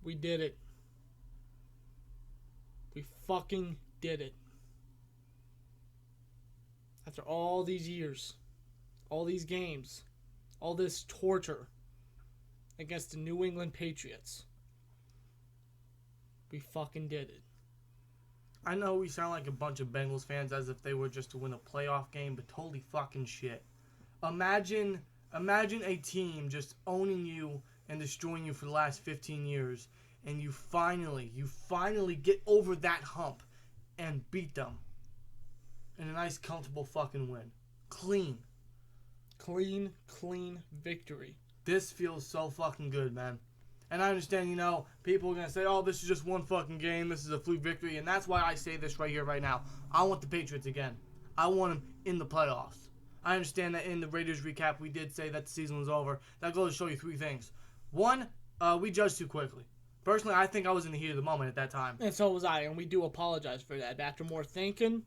We did it. We fucking did it. After all these years, all these games, all this torture against the New England Patriots, we fucking did it. I know we sound like a bunch of Bengals fans as if they were just to win a playoff game, but holy fucking shit. Imagine a team just owning you and destroying you for the last 15 years, and you finally get over that hump and beat them in a nice, comfortable fucking win. Clean Victory. This feels so fucking good, man. And I understand, people are going to say, oh, this is just one fucking game. This is a fluke victory. And that's why I say this right here, right now. I want the Patriots again. I want them in the playoffs. I understand that in the Raiders recap, we did say that the season was over. That goes to show you three things. One, we judged too quickly. Personally, I think I was in the heat of the moment at that time. And so was I, and we do apologize for that. After more thinking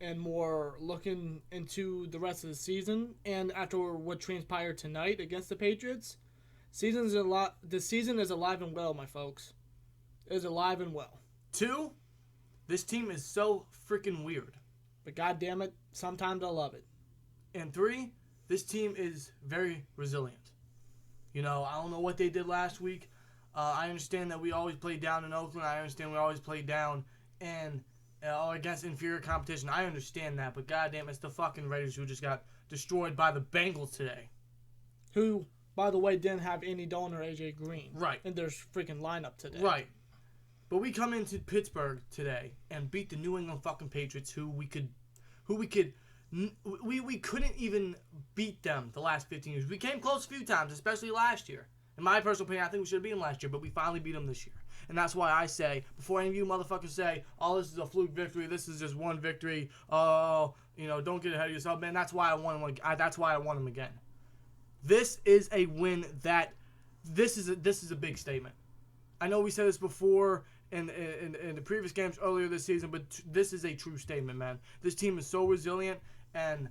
and more looking into the rest of the season, and after what transpired tonight against the Patriots, the season is alive and well, my folks. It is alive and well. 2, this team is so freaking weird. But goddamn it, sometimes I love it. And 3, this team is very resilient. I don't know what they did last week. I understand that we always play down in Oakland. I understand we always play down and against inferior competition. I understand that, but goddamn, it's the fucking Raiders who just got destroyed by the Bengals today. Who, by the way, didn't have Andy Dalton or AJ Green. Right. In their freaking lineup today. Right. But we come into Pittsburgh today and beat the New England fucking Patriots, who we couldn't even beat them the last 15 years. We came close a few times, especially last year. In my personal opinion, I think we should have beat them last year, but we finally beat them this year. And that's why I say, before any of you motherfuckers say, oh, this is a fluke victory, this is just one victory, don't get ahead of yourself, man, that's why I want them again. This is a win this is a big statement. I know we said this before in the previous games earlier this season, but this is a true statement, man. This team is so resilient, and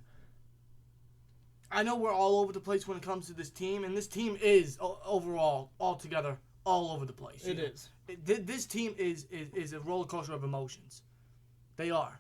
I know we're all over the place when it comes to this team, and this team is overall, altogether, all over the place. It is. This team is a roller coaster of emotions. They are.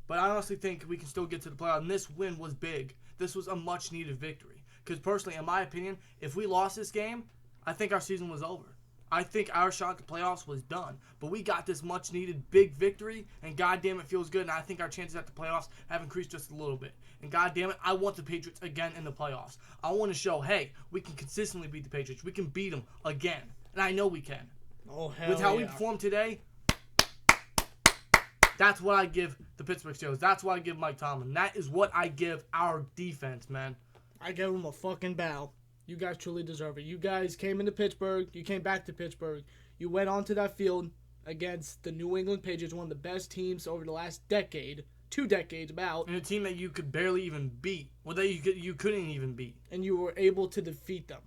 But I honestly think we can still get to the playoffs, and this win was big. This was a much-needed victory. Because personally, in my opinion, if we lost this game, I think our season was over. I think our shot at the playoffs was done. But we got this much-needed big victory, and goddamn, it feels good. And I think our chances at the playoffs have increased just a little bit. And goddamn it, I want the Patriots again in the playoffs. I want to show, hey, we can consistently beat the Patriots. We can beat them again. And I know we can. Oh, hell With how yeah. we performed today, that's what I give the Pittsburgh Steelers. That's what I give Mike Tomlin. That is what I give our defense, man. I give them a fucking bow. You guys truly deserve it. You guys came into Pittsburgh. You came back to Pittsburgh. You went onto that field against the New England Patriots, one of the best teams over the last decade, 2 decades about. And a team that you could barely even beat. Well, that you couldn't even beat. And you were able to defeat them.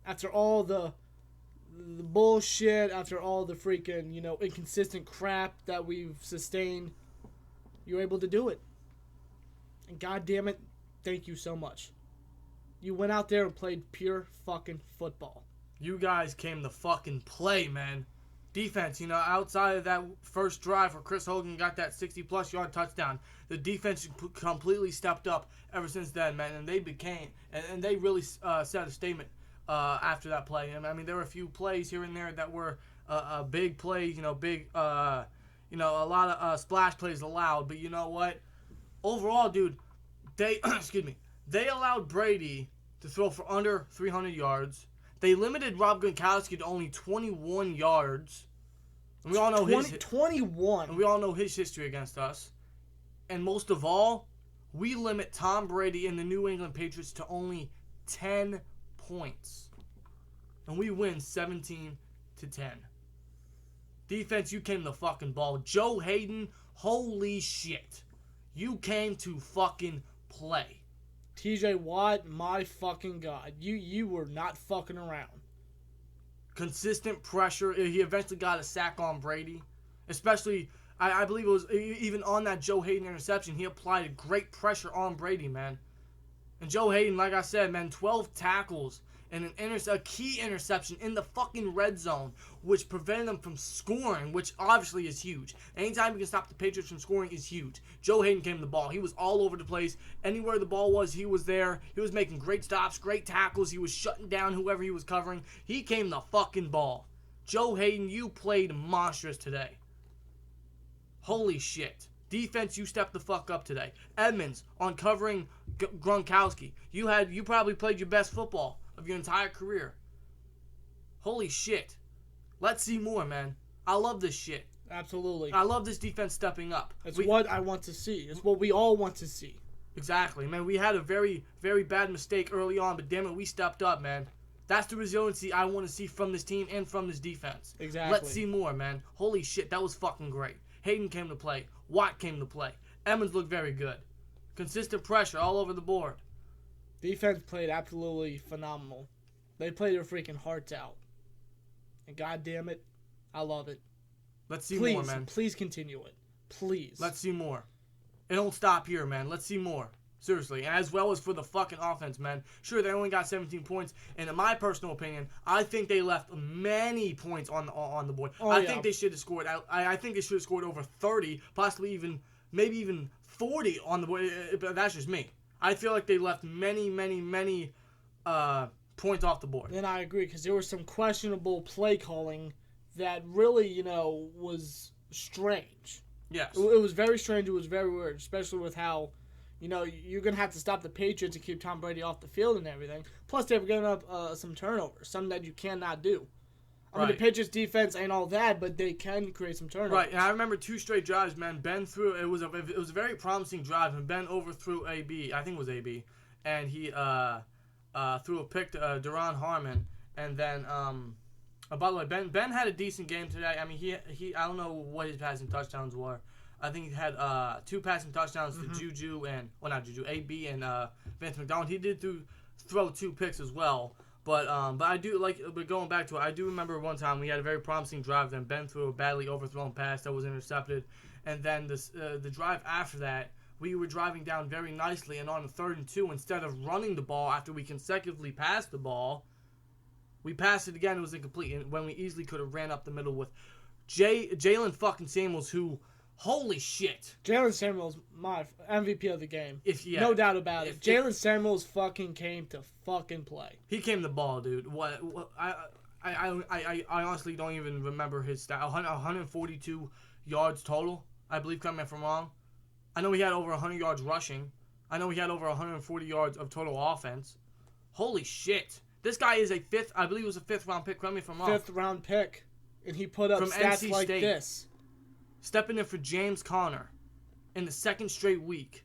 After all the bullshit, after all the freaking, inconsistent crap that we've sustained, you were able to do it. And goddamn it, thank you so much. You went out there and played pure fucking football. You guys came to fucking play, man. Defense, outside of that first drive where Chris Hogan got that 60-plus yard touchdown, the defense completely stepped up ever since then, man. And they really set a statement after that play. I mean, there were a few plays here and there that were big plays, a lot of splash plays allowed. But you know what? Overall, dude, they allowed Brady to throw for under 300 yards. They limited Rob Gronkowski to only 21 yards. And we all know 21. And we all know his history against us. And most of all, we limit Tom Brady and the New England Patriots to only 10 points. And we win 17-10. Defense, you came to fucking ball. Joe Hayden, holy shit. You came to fucking play. TJ Watt, my fucking God. You were not fucking around. Consistent pressure. He eventually got a sack on Brady. Especially, I believe it was even on that Joe Hayden interception, he applied great pressure on Brady, man. And Joe Hayden, like I said, man, 12 tackles and a key interception in the fucking red zone, which prevented them from scoring, which obviously is huge. Anytime you can stop the Patriots from scoring is huge. Joe Hayden came to the ball. He was all over the place. Anywhere the ball was, he was there. He was making great stops, great tackles. He was shutting down whoever he was covering. He came the fucking ball. Joe Hayden, you played monstrous today. Holy shit. Defense, you stepped the fuck up today. Edmonds, on covering Gronkowski. You probably played your best football of your entire career. Holy shit. Let's see more, man. I love this shit. Absolutely. I love this defense stepping up. It's what I want to see. It's what we all want to see. Exactly, man. We had a very, very bad mistake early on, but damn it, we stepped up, man. That's the resiliency I want to see from this team and from this defense. Exactly. Let's see more, man. Holy shit, that was fucking great. Hayden came to play. Watt came to play. Edmonds looked very good. Consistent pressure all over the board. Defense played absolutely phenomenal. They played their freaking hearts out. And god damn it, I love it. Let's see Please, more, man. Please continue it. Please. Let's see more. It don't stop here, man. Let's see more. Seriously. And as well as for the fucking offense, man. Sure, they only got 17 points. And in my personal opinion, I think they left many points on the board. I think they should have scored. I think they should have scored over 30, possibly maybe even 40 on the board. But that's just me. I feel like they left many points off the board. And I agree, because there was some questionable play calling that really, was strange. Yes. It was very strange. It was very weird, especially with how, you're going to have to stop the Patriots to keep Tom Brady off the field and everything. Plus, they've given up some turnovers, something that you cannot do. I mean, the Patriots defense ain't all that, but they can create some turnovers. Right, and I remember 2 straight drives, man. Ben threw, it was a very promising drive, and Ben overthrew AB, I think it was AB, and he threw a pick to Duron Harmon, and then, by the way, Ben had a decent game today. I mean, he I don't know what his passing touchdowns were. I think he had 2 passing touchdowns to Juju and, well, not Juju, AB and Vance McDonald. He did throw 2 picks as well. But I do but going back to it, I do remember one time we had a very promising drive. Then Ben threw a badly overthrown pass that was intercepted, and then the drive after that, we were driving down very nicely, and on a 3rd and 2, instead of running the ball after we consecutively passed the ball, we passed it again. It was incomplete, and when we easily could have ran up the middle with Jalen fucking Samuels, who, holy shit, Jalen Samuels, my MVP of the game. No doubt about it. Jalen Samuels fucking came to fucking play. He came to ball, dude. I honestly don't even remember his stat. 142 yards total, I believe, correct me if I'm wrong. I know he had over 100 yards rushing. I know he had over 140 yards of total offense. Holy shit. This guy is I believe it was a 5th round pick, correct me if I'm wrong. 5th round pick. And he put up from stats NC like State. this. Stepping in for James Conner in the 2nd straight week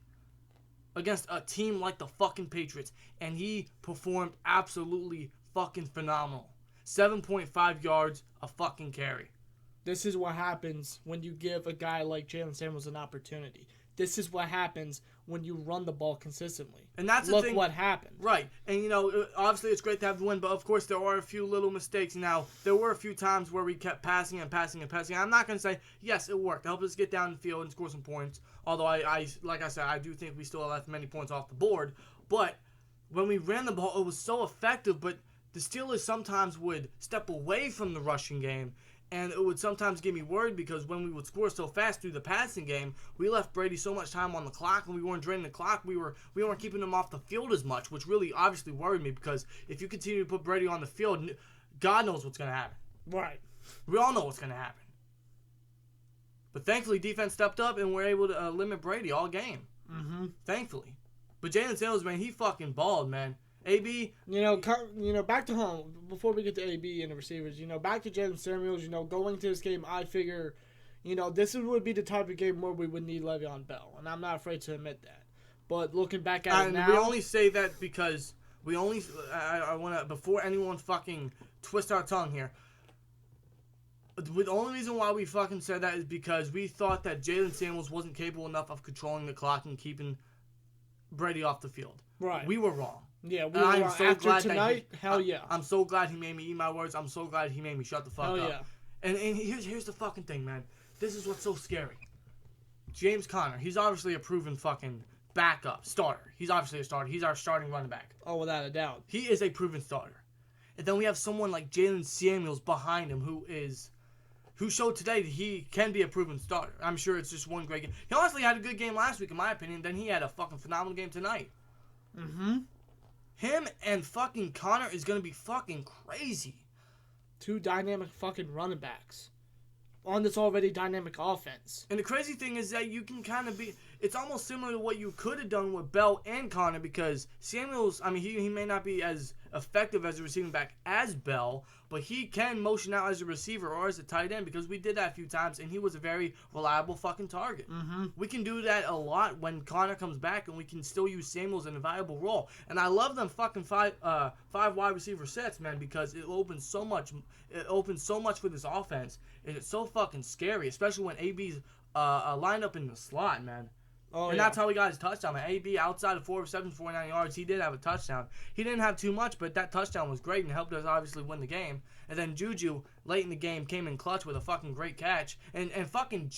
against a team like the fucking Patriots, and he performed absolutely fucking phenomenal. 7.5 yards a fucking carry. This is what happens when you give a guy like Jalen Samuels an opportunity. This is what happens when you run the ball consistently. And that's the thing. thing. Look what happened. Right. And, obviously it's great to have the win, but of course there are a few little mistakes. Now, there were a few times where we kept passing and passing and passing. I'm not going to say, yes, it worked. It helped us get down the field and score some points. Although, like I said, I do think we still left many points off the board. But when we ran the ball, it was so effective. But the Steelers sometimes would step away from the rushing game. And it would sometimes get me worried because when we would score so fast through the passing game, we left Brady so much time on the clock, and we weren't draining the clock. We weren't keeping him off the field as much, which really obviously worried me because if you continue to put Brady on the field, God knows what's going to happen. Right. We all know what's going to happen. But thankfully, defense stepped up and we're able to limit Brady all game. Mm-hmm. Thankfully. But Jalen Samuels, man, he fucking balled, man. AB, back to home before we get to AB and the receivers. Back to Jalen Samuels. Going to this game, I figure, this would be the type of game where we would need Le'Veon Bell, and I'm not afraid to admit that. But looking back at it now, we only say that because I want to, before anyone fucking twist our tongue here. The only reason why we fucking said that is because we thought that Jalen Samuels wasn't capable enough of controlling the clock and keeping Brady off the field. Right. We were wrong. Yeah, we were wrong. So after tonight, hell yeah. I'm so glad he made me eat my words. I'm so glad he made me shut the fuck up. Hell yeah. And here's the fucking thing, man. This is what's so scary. James Conner, he's obviously a proven fucking backup starter. He's obviously a starter. He's our starting running back. Oh, without a doubt. He is a proven starter. And then we have someone like Jalen Samuels behind him who showed today that he can be a proven starter. I'm sure it's just one great game. He honestly had a good game last week, in my opinion. Then he had a fucking phenomenal game tonight. Mm-hmm. Him and fucking Connor is going to be fucking crazy. Two dynamic fucking running backs on this already dynamic offense. And the crazy thing is that you can kind of be... It's almost similar to what you could have done with Bell and Connor, because Samuels, I mean, he may not be as effective as a receiving back as Bell, but he can motion out as a receiver or as a tight end, because we did that a few times, and he was a very reliable fucking target. Mm-hmm. We can do that a lot when Connor comes back, and we can still use Samuels in a valuable role. And I love them fucking five wide receiver sets, man, because it opens so much. It opens so much for this offense, and it's so fucking scary, especially when AB's lined up in the slot, man. Oh, And that's how he got his touchdown, man. AB, outside of 4 receptions, 49 yards, he did have a touchdown. He didn't have too much, but that touchdown was great and helped us obviously win the game. And then Juju, late in the game, came in clutch with a fucking great catch. And fucking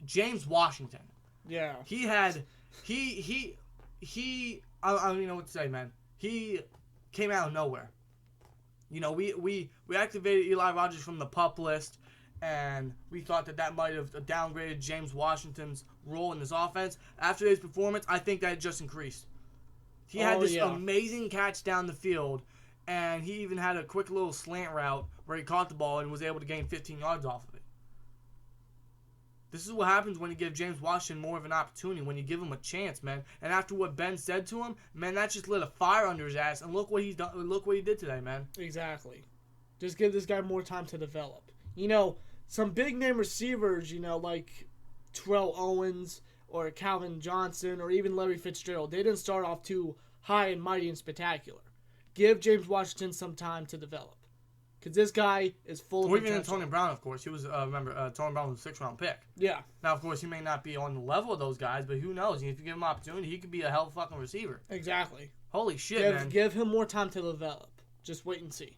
James Washington. Yeah. I don't even know what to say, man. He came out of nowhere. You know, we activated Eli Rogers from the PUP list, and we thought that might have downgraded James Washington's role in this offense. After his performance, I think that it just increased. He had this amazing catch down the field, and he even had a quick little slant route where he caught the ball and was able to gain 15 yards off of it. This is what happens when you give James Washington more of an opportunity, when you give him a chance, man. And after what Ben said to him, man, that just lit a fire under his ass. And look what he's done. Look what he did today, man. Exactly. Just give this guy more time to develop. You know, some big name receivers, you know, like Terrell Owens or Calvin Johnson or even Larry Fitzgerald, they didn't start off too high and mighty and spectacular. Give James Washington some time to develop. Because this guy is full of potential. Even Tony Brown, of course. He was, Tony Brown was a 6th-round pick. Yeah. Now, of course, he may not be on the level of those guys, but who knows? If you give him an opportunity, he could be a hell of a fucking receiver. Exactly. Holy shit, man. Give him more time to develop. Just wait and see.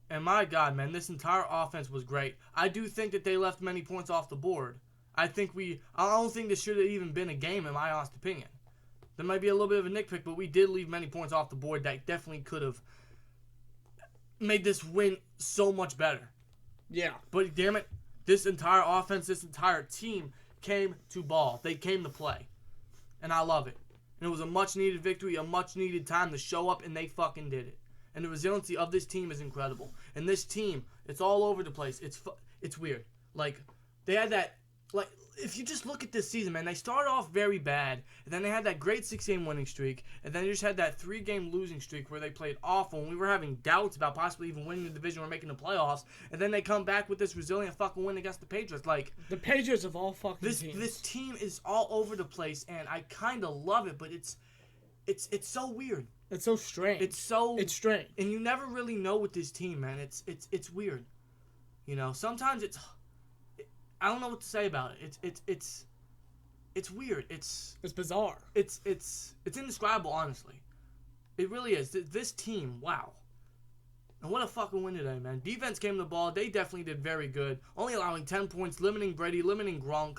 And my God, man, this entire offense was great. I do think that they left many points off the board. I don't think this should have even been a game, in my honest opinion. There might be a little bit of a nitpick, but we did leave many points off the board that definitely could have made this win so much better. Yeah. But damn it, this entire offense, this entire team came to ball. They came to play. And I love it. And it was a much-needed victory, a much-needed time to show up, and they fucking did it. And the resiliency of this team is incredible. And this team, it's all over the place. It's weird. Like, they had that... Like, if you just look at this season, man, they started off very bad, and then they had that great 6-game winning streak, and then they just had that 3-game losing streak where they played awful, and we were having doubts about possibly even winning the division or making the playoffs, and then they come back with this resilient fucking win against the Patriots. Like, the Patriots of all fucking teams. This team is all over the place, and I kind of love it, but it's so weird. It's so strange. It's strange. And you never really know with this team, man. It's weird. You know, sometimes I don't know what to say about it. It's weird. It's bizarre. It's indescribable, honestly. It really is. This team, wow. And what a fucking win today, man. Defense came to the ball. They definitely did very good. Only allowing 10 points, limiting Brady, limiting Gronk.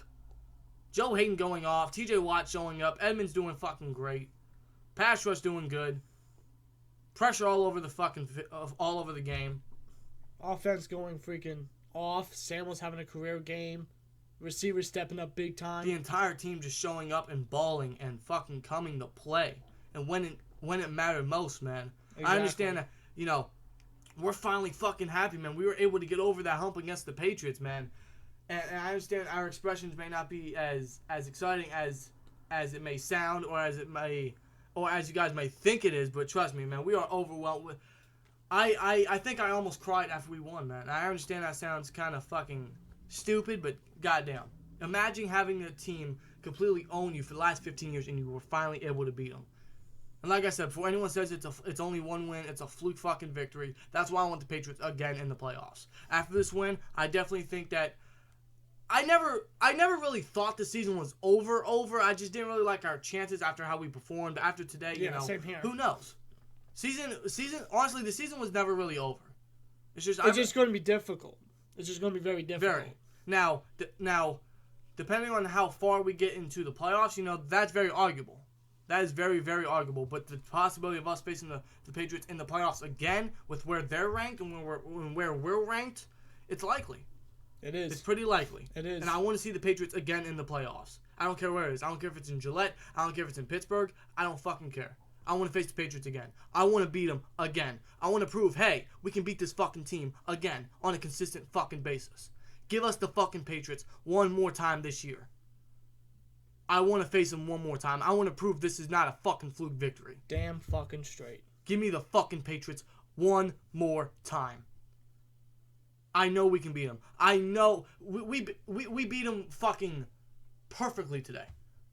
Joe Hayden going off. TJ Watt showing up. Edmonds doing fucking great. Pass rush doing good. Pressure all over the game. Offense going freaking off. Samuel's having a career game. Receivers stepping up big time. The entire team just showing up and balling and fucking coming to play. And when it mattered most, man. Exactly. I understand that, you know, we're finally fucking happy, man. We were able to get over that hump against the Patriots, man. And I understand our expressions may not be as exciting as it may sound or as you guys may think it is, but trust me, man, we are overwhelmed with... I think I almost cried after we won, man. I understand that sounds kind of fucking stupid, but goddamn. Imagine having a team completely own you for the last 15 years and you were finally able to beat them. And like I said, before anyone says it's only one win, it's a fluke fucking victory. That's why I want the Patriots again in the playoffs. After this win, I definitely think that I never really thought the season was over. I just didn't really like our chances after how we performed. After today, you know, same here. Who knows? Honestly, the season was never really over. It's just going to be difficult. It's just going to be very difficult. Very. Now, depending on how far we get into the playoffs, you know, that's very arguable. That is very, very arguable. But the possibility of us facing the Patriots in the playoffs again, with where they're ranked and where we're ranked, it's likely. It is. It's pretty likely. It is. And I want to see the Patriots again in the playoffs. I don't care where it is. I don't care if it's in Gillette. I don't care if it's in Pittsburgh. I don't fucking care. I want to face the Patriots again. I want to beat them again. I want to prove, hey, we can beat this fucking team again on a consistent fucking basis. Give us the fucking Patriots one more time this year. I want to face them one more time. I want to prove this is not a fucking fluke victory. Damn fucking straight. Give me the fucking Patriots one more time. I know we can beat them. I know we beat them fucking perfectly today.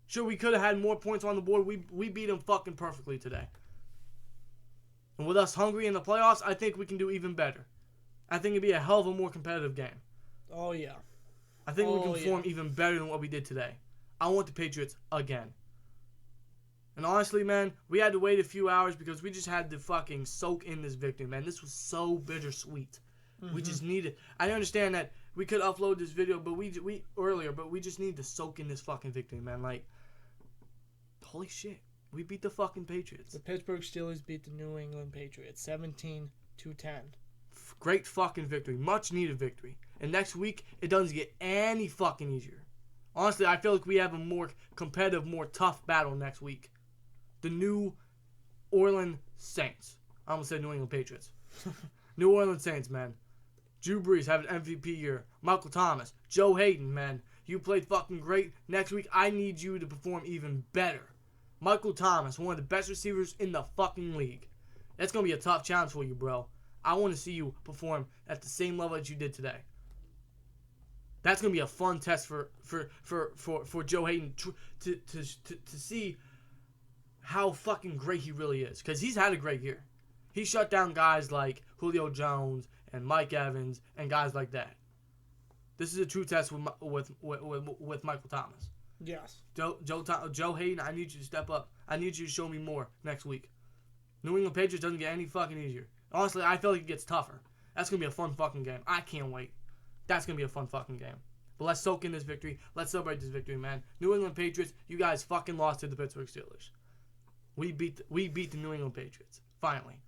Sure, we could have had more points on the board. We beat them fucking perfectly today. And with us hungry in the playoffs, I think we can do even better. I think it'd be a hell of a more competitive game. Oh, yeah. I think we can perform even better than what we did today. I want the Patriots again. And honestly, man, we had to wait a few hours because we just had to fucking soak in this victory, man. This was so bittersweet. Mm-hmm. We just needed. I understand that we could upload this video, but we just need to soak in this fucking victory, man. Like, holy shit, we beat the fucking Patriots. The Pittsburgh Steelers beat the New England Patriots 17-10. Great fucking victory, much needed victory. And next week, it doesn't get any fucking easier. Honestly, I feel like we have a more competitive, more tough battle next week. The New Orleans Saints. I almost said New England Patriots. New Orleans Saints, man. Drew Brees having an MVP year. Michael Thomas. Joe Hayden, man. You played fucking great. Next week, I need you to perform even better. Michael Thomas, one of the best receivers in the fucking league. That's going to be a tough challenge for you, bro. I want to see you perform at the same level that you did today. That's going to be a fun test for Joe Hayden to see how fucking great he really is. Because he's had a great year. He shut down guys like Julio Jones and Mike Evans and guys like that. This is a true test with Michael Thomas. Yes. Joe Hayden, I need you to step up. I need you to show me more next week. New England Patriots doesn't get any fucking easier. Honestly, I feel like it gets tougher. That's going to be a fun fucking game. I can't wait. That's going to be a fun fucking game. But let's soak in this victory. Let's celebrate this victory, man. New England Patriots, you guys fucking lost to the Pittsburgh Steelers. We beat the New England Patriots. Finally.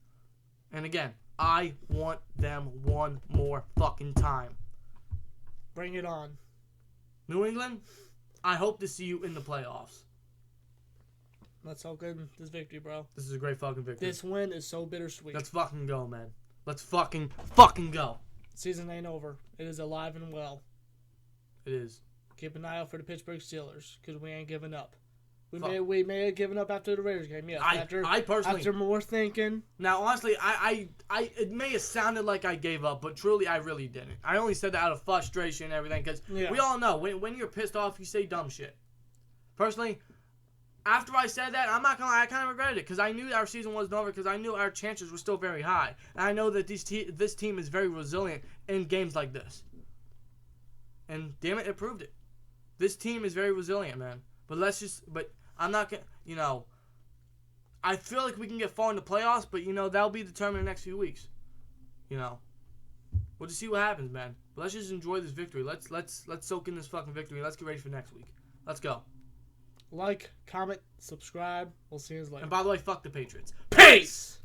And again, I want them one more fucking time. Bring it on. New England, I hope to see you in the playoffs. Let's soak in this victory, bro. This is a great fucking victory. This win is so bittersweet. Let's fucking go, man. Let's fucking go. Season ain't over. It is alive and well. It is. Keep an eye out for the Pittsburgh Steelers, because we ain't giving up. We may have given up after the Raiders game, yes. I personally, after more thinking. Now, honestly, it may have sounded like I gave up, but truly, I really didn't. I only said that out of frustration and everything, because we all know when you're pissed off, you say dumb shit. Personally, after I said that, I'm not gonna lie, I kind of regretted it, because I knew our season wasn't over, because I knew our chances were still very high, and I know that this team is very resilient in games like this. And damn it, it proved it. This team is very resilient, man. But I'm not gonna, I feel like we can get far in the playoffs, but that'll be determined in the next few weeks. We'll just see what happens, man. But let's just enjoy this victory. Let's soak in this fucking victory. Let's get ready for next week. Let's go. Like, comment, subscribe. We'll see you later. And by the way, fuck the Patriots. Peace!